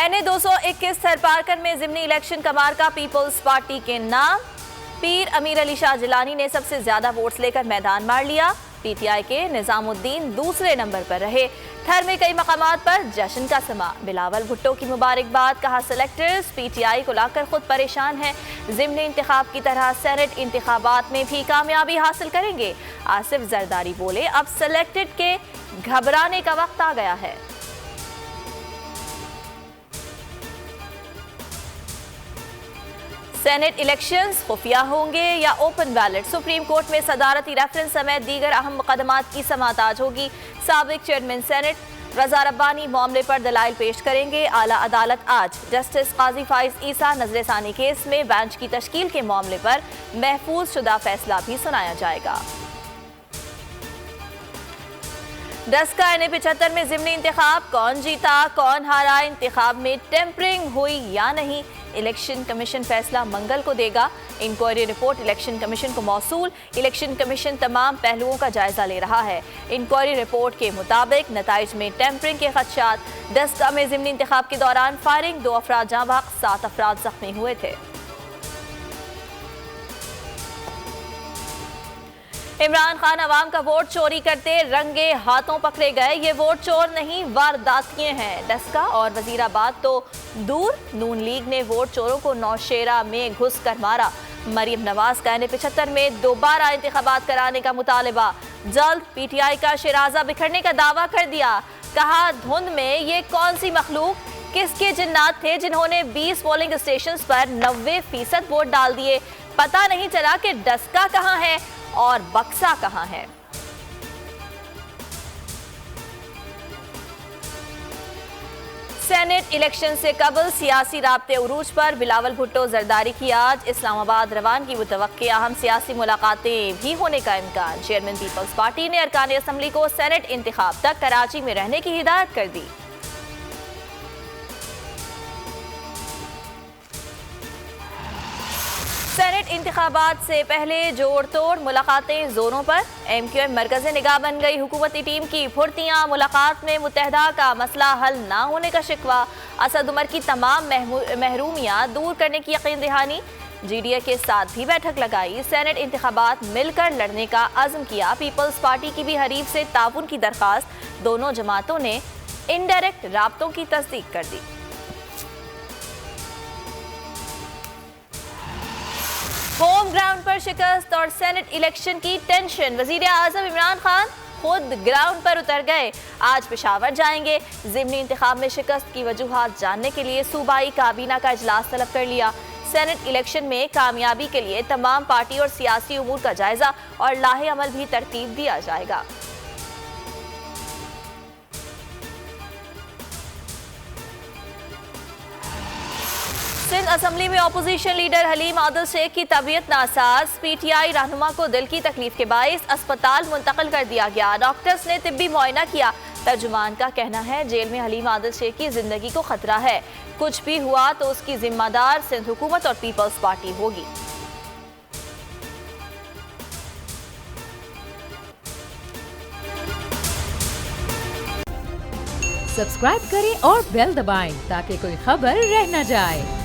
NA 221 Tharparkar में ज़िमनी election का मार्का peoples party के नाम। पीर अमीर अली शाह जिलानी ने सबसे ज्यादा वोट्स लेकर मैदान मार लिया। PTI के निजामुद्दीन दूसरे नंबर पर रहे। थर में कई मकामात पर जश्न का समा। बिलावल भुट्टो की मुबारकबाद। कहा सेलेक्टर्स PTI को लाकर खुद परेशान हैं। ज़िमनी इंतखाब की तरह सेनेट इंतखाबात में भी कामयाबी हासिल करेंगे। आसिफ जरदारी बोले, अब सेलेक्टेड के घबराने का वक्त आ गया है। सेनेट इलेक्शंस खुफिया होंगे या ओपन बैलेट? सुप्रीम कोर्ट में सदारती रेफरेंस समेत दीगर अहम मुकदमात की समाअत आज होगी। साबिक चेयरमैन सेनेट रजा रब्बानी मामले पर दलाइल पेश करेंगे। आला अदालत आज जस्टिस काजी फाइज ईसा नजरसानी केस में बेंच की तश्कील के मामले पर महफूज शुदा फैसला भी सुनाया जाएगा। डस्का NA 75 में ज़िमनी इंतखाब, कौन जीता कौन हारा? इंतखाब में टेम्परिंग हुई या नहीं? इलेक्शन कमीशन फैसला मंगल को देगा। इंक्वायरी रिपोर्ट इलेक्शन कमीशन को मौसूल। इलेक्शन कमीशन तमाम पहलुओं का जायजा ले रहा है। इंक्वायरी रिपोर्ट के मुताबिक नताइज में टेम्परिंग के खदशात। डस्का में ज़िमनी इंतखाब के दौरान फायरिंग, 2 अफराद जाँ बहक, 7 अफराद जख्मी हुए थे। इमरान खान अवाम का वोट चोरी करते रंगे हाथों पकड़े गए। ये वोट चोर नहीं, वारदातिये हैं। डस्का और वजीराबाद तो दूर, नून लीग ने वोट चोरों को नौशेरा में घुस कर मारा। मरीम नवाज का NA 75 में दोबारा इंतखाबात कराने का मुतालबा। जल्द PTI का शिराजा बिखरने का दावा कर दिया। कहा, धुंध में ये कौन सी मखलूक, किसके जिन्नात थे जिन्होंने 20 पोलिंग स्टेशन पर 90% वोट डाल दिए? पता नहीं चला कि डस्का कहाँ है और बक्सा कहां है। सेनेट इलेक्शन से कबल सियासी राब्ते उरूज पर। बिलावल भुट्टो जरदारी की आज इस्लामाबाद रवान की मुतवक्की अहम सियासी मुलाकातें भी होने का इम्कान। चेयरमैन पीपल्स पार्टी ने अरकान असम्बली को सेनेट इंतखाब तक कराची में रहने की हिदायत कर दी। सेनेट इंतखाबात से पहले जोड़ तोड़ मुलाकातें जोरों पर। MQM मरकज़ निगाह बन गई। हुकूमती टीम की फुर्तियां। मुलाकात में मुत्तहदा का मसला हल ना होने का शिकवा। असद उमर की तमाम महरूमियां दूर करने की यकीन दहानी। GDA के साथ भी बैठक लगाई। सेनेट इंतखाबात मिलकर लड़ने का अज़्म किया। पीपल्स पार्टी की भी हरीफ से ताउन की दरख्वास्त। दोनों जमातों ने इनडायरेक्ट राब्तों की तस्दीक कर दी। होम ग्राउंड पर शिकस्त और सेनेट इलेक्शन की टेंशन। वजीर आजम इमरान खान खुद ग्राउंड पर उतर गए। आज पेशावर जाएंगे। ज़िमनी इंतखाब में शिकस्त की वजूहात जानने के लिए सूबाई काबीना का इजलास तलब कर लिया। सेनेट इलेक्शन में कामयाबी के लिए तमाम पार्टी और सियासी उमूर का जायजा और लाहे अमल भी तरतीब दिया जाएगा। सिंध असम्बली में अपोजिशन लीडर हलीम आदिल शेख की तबीयत नासाज। PTI रहनुमा को दिल की तकलीफ के बाइस अस्पताल मुंतकिल कर दिया गया। डॉक्टर्स ने तिब्बी मुआयना किया। तर्जुमान का कहना है जेल में हलीम आदिल शेख की जिंदगी को खतरा है। कुछ भी हुआ तो उसकी जिम्मेदार सिंध हुकूमत और पीपल्स पार्टी होगी। सब्सक्राइब करें और बेल दबाएं ताकि कोई खबर रह न जाए।